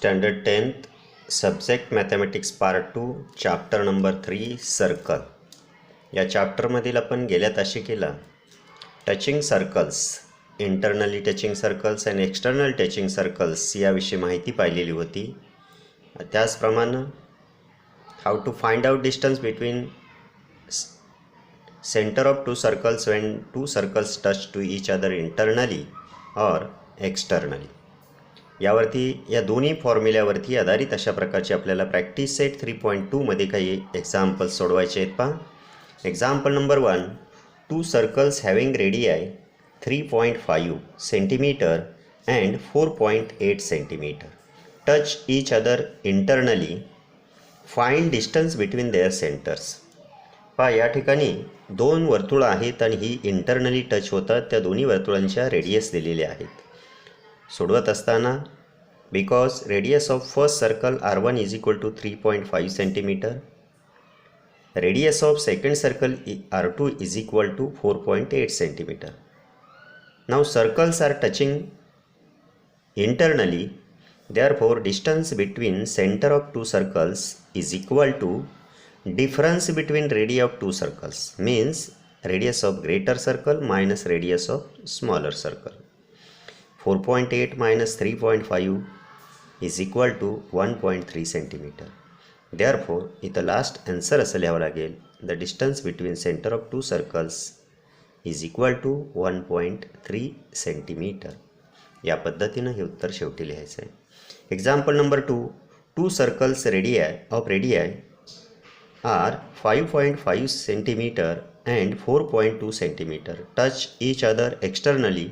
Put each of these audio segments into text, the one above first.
Standard 10th subject mathematics part 2 chapter number 3 circle. या चॅप्टरमधील आपण गेल्या ताशी केला touching circles, internally touching circles and external touching circles याविषयी माहिती पाहिलेली होती. त्याचप्रमाणे how to find out distance between centre of two circles when two circles touch to each other internally or externally यावरती या दोन्ही फॉर्म्युल्यावरती आधारित अशा प्रकारचे आपल्याला प्रॅक्टिस सेट 3.2 मध्ये काही एक्झाम्पल्स सोडवायचे आहेत. पहा example number 1, two circles having radii 3.5 centimetre and 4.8 centimetre touch each other internally, find distance between their centres. पहा या ठिकाणी दोन वर्तुळं आहेत आणि ही इंटरनली टच होतात. त्या दोन्ही वर्तुळांच्या रेडियस दिलेल्या आहेत. सोडवत असताना because radius of first circle R1 is equal to 3.5 centimetre, radius of second circle R2 is equal to 4.8 centimetre. Now circles are touching internally, therefore distance between center of two circles is equal to difference between radii of two circles, means radius of greater circle minus radius of smaller circle. 4.8 minus 3.5 is equal to 1.3 centimeter. Therefore इथं last answer असं लिहावं लागेल, the distance between center of two circles is equal to 1.3 centimeter. या पद्धतीनं हे उत्तर शेवटी लिहायचं आहे. Example number 2, two circles radii are 5.5 centimetre and 4.2 centimetre touch each other externally,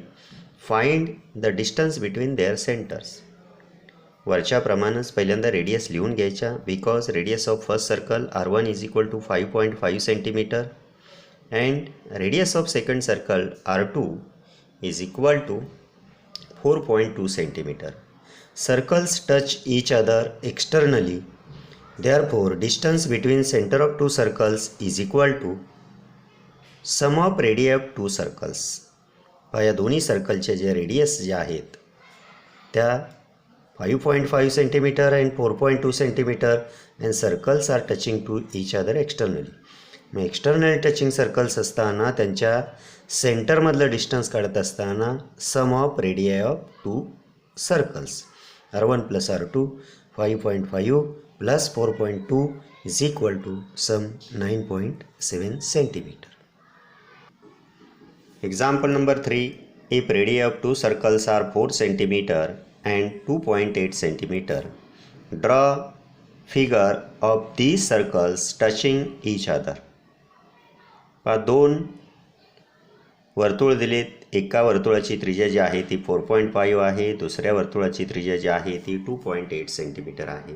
find the distance between their centres. वरच्याप्रमाणेच पहिल्यांदा रेडियस लिहून घ्यायच्या. Because radius of first circle R1 is equal to 5.5 centimetre and radius of second circle R2 is equal to 4.2 centimeter. Circles touch each other externally, therefore distance between center of two circles is equal to sum of radii of two circles. या दोन्ही सर्कलचे जे radius जे आहेत त्या 5.5 centimetre and 4.2 centimetre and circles are touching to each other externally. मग external touching circles असताना त्यांच्या सेंटरमधलं डिस्टन्स काढत असताना sum of radii of two circles R1 plus R2 5.5 plus 4.2 is equal to sum 9.7 centimetre. Example number 3, if radii of two circles are 4 centimetre and 2.8 centimetre, draw figure of these circles touching each other. दोन वर्तुळ दिलेत. एका वर्तुळाची त्रिज्या जी आहे ती 4.5 आहे, दुसऱ्या वर्तुळाची त्रिज्या जी आहे ती 2.8 सेंटीमीटर आहे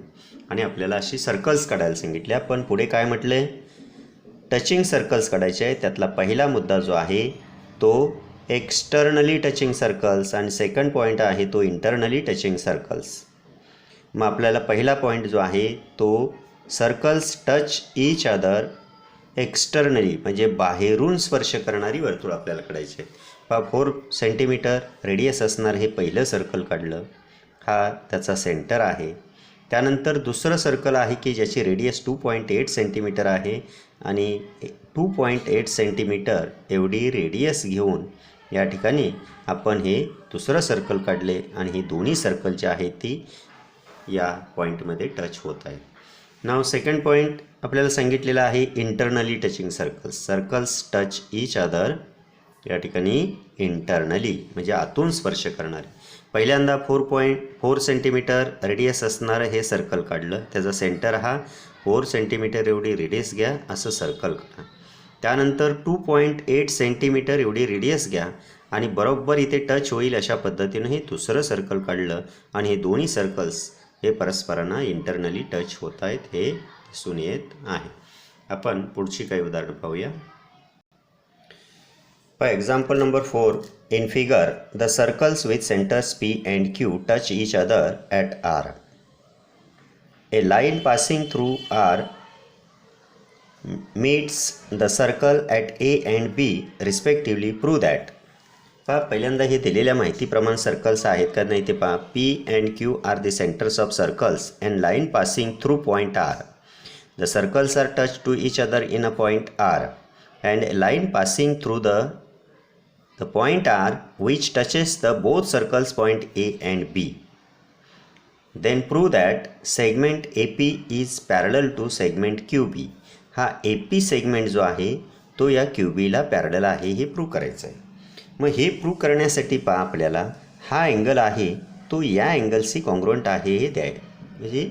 आणि आपल्याला अशी सर्कल्स काढायला सांगितल्या. पण पुढे काय म्हटले, टचिंग सर्कल्स काढायचे आहे. त्यातला पहिला मुद्दा जो आहे तो एक्सटर्नली टचिंग सर्कल्स आणि सेकंड पॉईंट आहे तो इंटरनली टचिंग सर्कल्स. मग आपल्याला पहिला पॉईंट जो आहे तो circles touch each other externally म्हणजे बाहेरून स्पर्श करणारी वर्तुळ आपल्याला काढायचे. 4 सेंटीमीटर रेडियस असणार हे पहिलं सर्कल काढलं, हा त्याचा सेंटर आहे. त्यानंतर दुसरं सर्कल आहे की ज्याची रेडियस 2.8 सेंटीमीटर आहे आणि 2.8 सेंटीमीटर एवढी रेडियस घेऊन या ठिकाणी आपण हे दुसरं सर्कल काढले आणि ही दोन्ही सर्कल जी आहेत ती या पॉईंटमध्ये टच होत आहेत. नाव सेकंड पॉईंट आपल्याला सांगितलेलं आहे internally touching circles. Circles touch each other या ठिकाणी इंटरनली म्हणजे आतून स्पर्श करणारे. पहिल्यांदा 4.4 सेंटीमीटर रेडियस असणारं हे सर्कल काढलं, त्याचा सेंटर हा 4 सेंटीमीटर एवढी रेडियस घ्या असं सर्कल काढा. त्यानंतर 2.8 सेंटीमीटर एवढी रेडियस घ्या आणि बरोबर इथे टच होईल अशा पद्धतीनं हे दुसरं सर्कल काढलं आणि हे दोन्ही सर्कल्स हे परस्परांना इंटरनली टच होत आहेत हे दिसून येत आहे. आपण पुढची काही उदाहरणं पाहूया. Example number 4, in figure the circles with centres P and Q touch each other at R. A line passing through R meets the circle at A and B respectively. Prove that. पहा पहिल्यांदा हे दिलेल्या माहितीप्रमाणे circles आहेत का नाही ते पहा. P and Q are the centres of circles and line passing through point R. The circles are touch to each other in a point R and line passing through the point R which touches the both circles point A and B. Then prove that segment A P is parallel to segment Q B. हा A P segment जो आहे तो या Q बीला parallel आहे हे prove करायचं आहे. मग हे प्रूव्ह करण्यासाठी पहा आपल्याला हा अँगल आहे तो या अँगलशी कॉन्ग्रुएंट आहे हे म्हणजे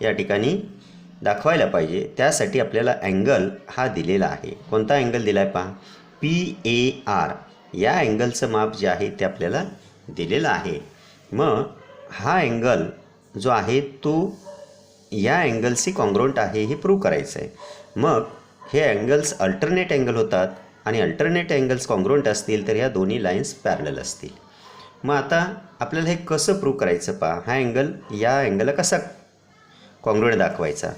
या ठिकाणी दाखवायला पाहिजे. त्यासाठी आपल्याला अँगल हा दिलेला आहे. कोणता अँगल दिला आहे पहा. पी ए आर या अँगलचं माप जे आहे ते आपल्याला दिलेलं आहे. मग हा अँगल जो आहे तो या अँगलशी कॉन्ग्रुएंट आहे हे प्रूव्ह करायचं आहे. मग हे अँगल्स अल्टरनेट अँगल होतात आणि अल्टरनेट अँगल्स कॉन्ग्रुएंट असतील तर या दोन्ही लाईन्स पॅरलल असतील. मग आता आपल्याला हे कसं प्रूव्ह करायचं पहा. हा अँगल या अँगलला कसा कॉन्ग्रुएंट दाखवायचा.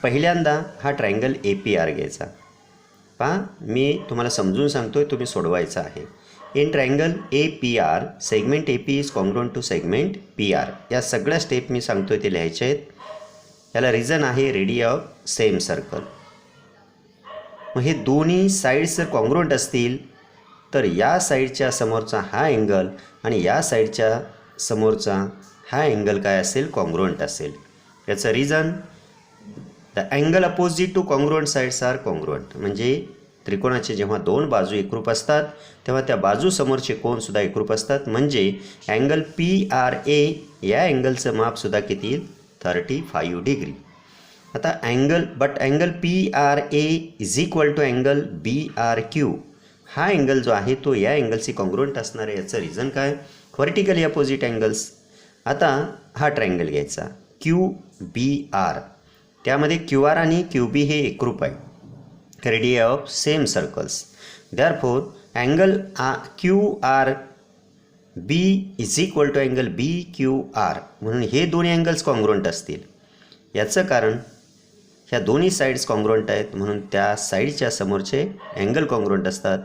पहिल्यांदा हा ट्रायंगल ए पी आर घ्यायचा. पहा मी तुम्हाला समजून सांगतोय, तुम्ही सोडवायचं आहे. In triangle A P R segment A P is congruent to segment P R. या सगळ्या स्टेप मी सांगतोय ते लिहायचे आहेत. याला रिझन आहे रेडिया ऑफ सेम सर्कल. मग हे दोन्ही साईड्स जर कॉन्ग्रुएंट असतील तर या साईडच्या समोरचा हा अँगल आणि या साईडच्या समोरचा हा अँगल काय असेल कॉन्ग्रुएंट असेल. याचं reason the angle opposite to congruent sides are congruent. म्हणजे त्रिकोणाचे जेव्हा दोन बाजू एकरूप असतात तेव्हा त्या बाजू समोरचे कोणसुद्धा एकरूप असतात. म्हणजे अँगल पी आर ए या अँगलचं मापसुद्धा किती 35 डिग्री. आता angle P R A is equal to angle B R Q. हा अँगल जो आहे तो या अँगलशी कॉन्ग्रुएंट असणार आहे. याचं रिझन काय. Vertically opposite angles. आता हा ट्रायंगल घ्यायचा क्यू बी आर. त्यामध्ये क्यू आर आणि क्यू बी हे एकरूप आहे. Radii of same circles. Therefore angle Q R B is equal to angle B Q R. म्हणून हे दोन्ही अँगल्स कॉन्ग्रुएंट असतील. याचं कारण ह्या दोन्ही साईड्स कॉन्ग्रुएंट आहेत म्हणून त्या साईडच्या समोरचे अँगल कॉन्ग्रुएंट असतात.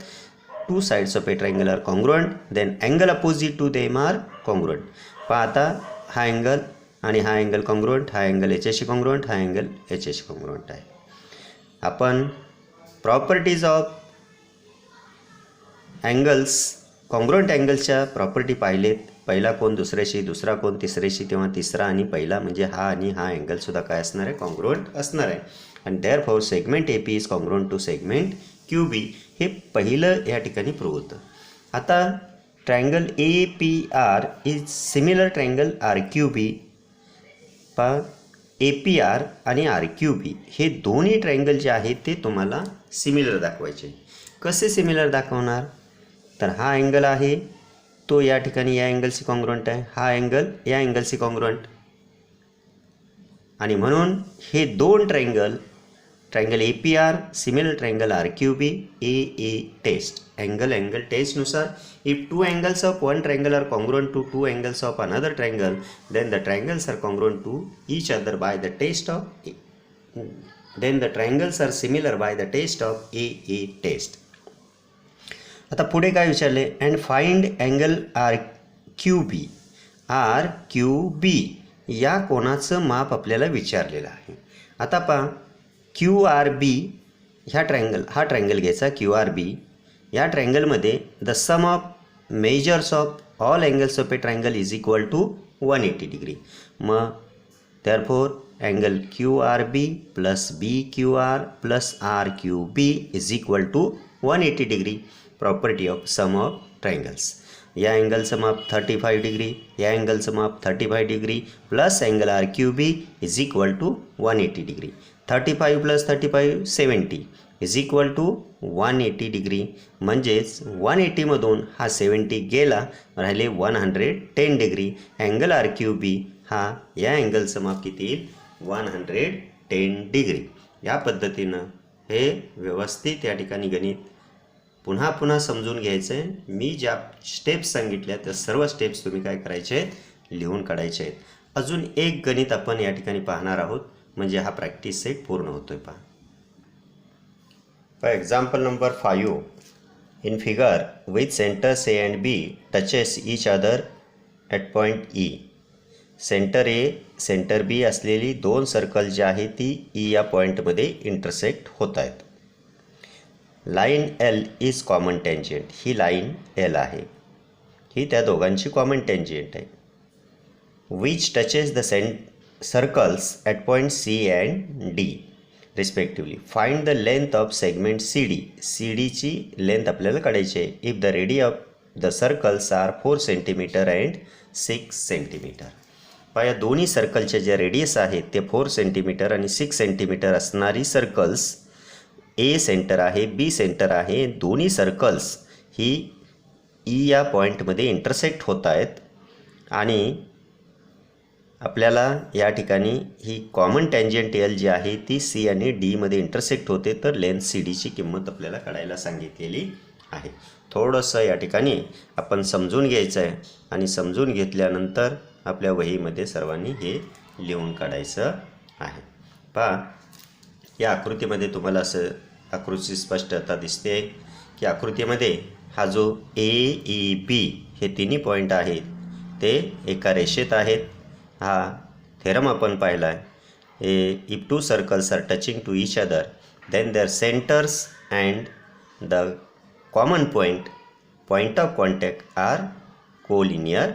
Two sides of a triangle are congruent then angle opposite to them are congruent. पहा आता हा अँगल आणि हा अँगल कॉन्ग्रुएंट, हा अँगल याच्याशी कॉन्ग्रुएंट, हा अँगल याच्याशी कॉन्ग्रुएंट आहे. आपण प्रॉपर्टीज ऑफ अँगल्स कॉन्ग्रुएंट अँगल्सच्या प्रॉपर्टी पाहिलेत. पहिला कोण दुसऱ्याशी, दुसरा कोण तिसऱ्याशी, तेव्हा तिसरा आणि पहिला म्हणजे हा आणि हा अँगलसुद्धा काय असणार आहे कॉन्ग्रुएंट असणार आहे. आणि therefore segment A P is congruent to segment Q B. हे पहिलं या ठिकाणी प्रूव्ह होतं. आता triangle A P R is similar triangle R Q B. पहा ए पी आर आणि आर क्यू बी हे दोन्ही ट्रायंगल जे आहेत ते तुम्हाला सिमिलर दाखवायचे. कसे सिमिलर दाखवणार. तर हा अँगल आहे तो या ठिकाणी या अँगलशी कॉन्ग्रुएंट आहे. हा अँगल या अँगलशी कॉन्ग्रुएंट आणि म्हणून हे दोन triangle A P R similar triangle R Q B. A test angle टेस्टनुसार if two angles of one triangle are congruent to two angles of another triangle then the triangles are congruent to each other by the test of then the triangles are similar by the test of A test. आता पुढे काय विचारले. And find angle R Q B या कोणाचं माप आपल्याला विचारलेलं आहे. आता पहा क्यू आर बी हा ट्रायंगल घ्यायचा क्यू आर बी. या ट्रायंगलमध्ये the sum of measures of all angles of a triangle is equal to 180 degree. मग therefore angle Q R B plus B Q R plus R Q B is equal to 180 degree. Property of sum of triangles. या अँगलचं माप 35 degree, या अँगलचं माप 35 degree plus angle R Q B is equal to 180 degree. 35 plus 35 70 is equal to 180 degree. म्हणजेच 180मधून हा 70 गेला, राहिले 110 degree. Angle R Q B हा या अँगलचं माप किती येईल 110 डिग्री. या पद्धतीनं हे व्यवस्थित या ठिकाणी गणित पुन्हा समजून घ्यायचं आहे. मी ज्या स्टेप्स सांगितल्या त्या सर्व स्टेप्स तुम्ही काय करायचे आहेत लिहून काढायचे आहेत. अजून एक गणित आपण या ठिकाणी पाहणार आहोत म्हणजे हा प्रॅक्टिस सेट पूर्ण होतोय. पहा example number 5. In figure, which centers A and B touches each other at point E. Centre A centre B असलेली दोन सर्कल जी आहे ती ई या पॉईंटमध्ये इंटरसेक्ट होत आहेत. Line L is common tangent. ही लाईन एल आहे, ही त्या दोघांची कॉमन टँजेंट आहे. Which touches the circles at point C and D respectively. Find the length of segment C D. C डीची लेंथ आपल्याला काढायची आहे. If the radii of the circles are 4 centimetre and 6 centimetre. या दोन्ही सर्कलच्या ज्या radius आहेत ते 4 सेंटीमीटर आणि 6 सेंटीमीटर असणारी सर्कल्स, ए सेंटर आहे, बी सेंटर आहे, दोन्ही सर्कल्स ही ई या पॉईंटमध्ये इंटरसेक्ट होत आहेत. आणि आपल्याला या ठिकाणी ही कॉमन टँजेंट एल जी आहे ती सी आणि डीमध्ये इंटरसेक्ट होते, तर लेंथ सी डीची किंमत आपल्याला काढायला सांगितलेली आहे. थोडंसं या ठिकाणी आपण समजून घ्यायचं आहे आणि समजून घेतल्यानंतर आपल्या वहीमध्ये सर्वांनी हे लिहून काढायचं आहे. पहा, या आकृतीमध्ये तुम्हाला असं आकृती स्पष्टता दिसते की आकृतीमध्ये हा जो ए ई बी हे तिन्ही पॉईंट आहेत ते एका रेषेत आहेत. हा थेरम आपण पाहिला आहे. If two circles are touching to each other then their centres and the common point of contact are collinear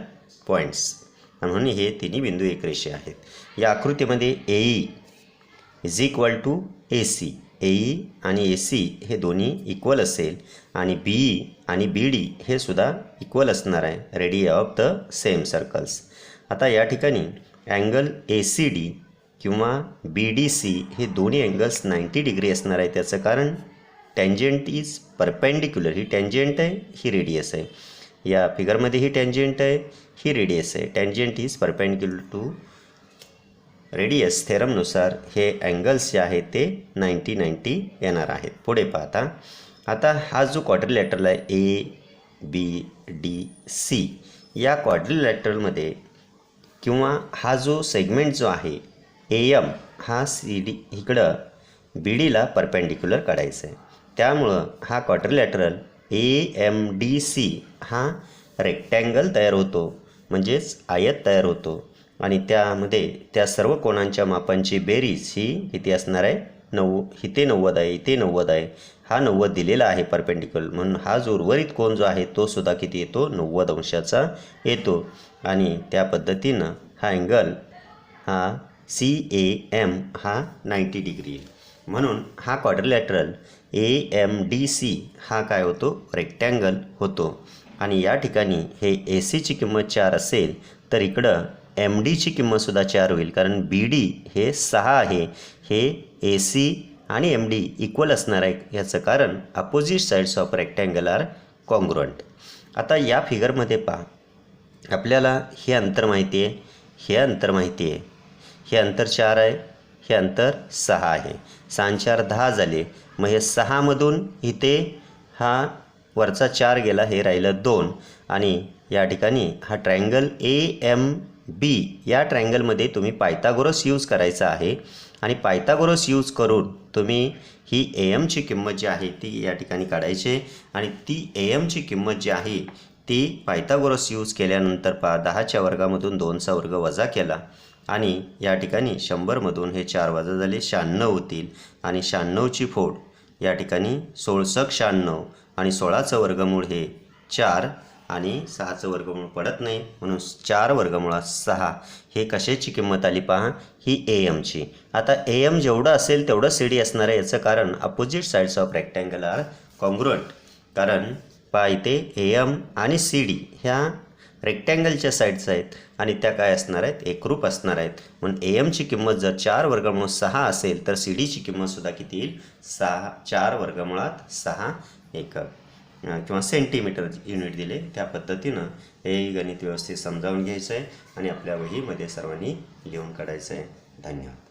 points. म्हणून हे तिन्ही बिंदू एक रेषे आहेत. या आकृतीमध्ये AE is equal to A C. AE आणि ए सी हे दोन्ही इक्वल असेल आणि बीई आणि बी डी हे सुद्धा इक्वल असणार आहे, radii of the same circles. आता या ठिकाणी अँगल ए सी डी किंवा बी डी सी हे दोन्ही अँगल्स 90 डिग्री असणार आहे. त्याचं कारण टँजेंट इज परपेंडिक्युलर. ही टँजेंट आहे, ही रेडियस आहे. या फिगरमध्ये ही टँजेंट आहे, ही रेडियस आहे. Tangent is perpendicular to radius. थेरमनुसार हे अँगल्स जे आहेत ते 90 येणार आहेत. पुढे पाहता आता हा जो क्वाड्रिलॅटरल आहे ए बी डी सी, या क्वाड्रिलॅटरलमध्ये किंवा हा जो सेगमेंट जो आहे ए एम हा सी डी इकडं बी डीला परपेंडिक्युलर काढायचं आहे. त्यामुळं हा quadrilateral A M D C हा रेक्टँगल तयार होतो, म्हणजेच आयत तयार होतो. आणि त्यामध्ये त्या सर्व कोणांच्या मापांची बेरीज ही किती असणार आहे? इथे 90 आहे, इथे 90 आहे. हा 90 दिलेला आहे परपेंडिक्युलर, म्हणून हा जो उर्वरित कोन जो आहे तो सुद्धा किती येतो? 90 अंशाचा येतो. आणि त्या पद्धतीनं हा अँगल हा सी ए एम हा 90 डिग्री आहे. म्हणून हा quadrilateral A M D C हा काय होतो? रेक्टँगल होतो. आणि या ठिकाणी हे ए सीची किंमत 4 असेल तर इकडं एम डीची किंमतसुद्धा 4 होईल, कारण बी डी हे 6 आहे. हे ए सी आणि एम डी इक्वल असणार आहे. याचं कारण opposite sides of rectangle are congruent. आता या फिगरमध्ये पहा, आपल्याला हे अंतर माहिती आहे, हे अंतर माहिती आहे. हे अंतर 4 आहे, हे अंतर 6 आहे. 6 आणि 4 10 झाले. मग हे 6मधून इथे हा वरचा 4 गेला, हे राहिलं 2. आणि या ठिकाणी हा ट्रायंगल ए एम बी, या ट्रायंगलमध्ये तुम्ही पायथागोरस यूज करायचा आहे. आणि पायथागोरस यूज करून तुम्ही ही ए एमची किंमत जी आहे ती या ठिकाणी काढायची. आणि ती ए एमची किंमत जी आहे ती पायथागोरस यूज केल्यानंतर 10च्या वर्गामधून 2चा वर्ग वजा केला. आणि या ठिकाणी 100मधून हे 4 वजा झाले, 96 होतील. आणि 96ची फोड या ठिकाणी 16 96 आणि 16चं वर्गमूळ हे 4 आणि 6चं वर्गमूळ पडत नाही, म्हणून 4 वर्गमुळात 6 हे कशाची किंमत आली पहा? ही ए एमची. आता ए एम जेवढं असेल तेवढं सी डी असणार आहे. याचं कारण opposite sides of rectangle are congruent. कारण पहा इथे ए एम आणि सी डी ह्या रेक्टँगलच्या साईड्स आहेत आणि त्या काय असणार आहेत? एकरूप असणार आहेत. म्हणून ए एमची किंमत जर 4 वर्गमुळात 6 असेल तर सी डीची किंमतसुद्धा किती येईल? 4 वर्गमुळात 6 एकक किंवा सेंटीमीटर युनिट दिले. त्या पद्धतीनं हे गणित व्यवस्थित समजावून घ्यायचं आहे आणि आपल्या वहीमध्ये सर्वांनी लिहून काढायचं आहे. धन्यवाद.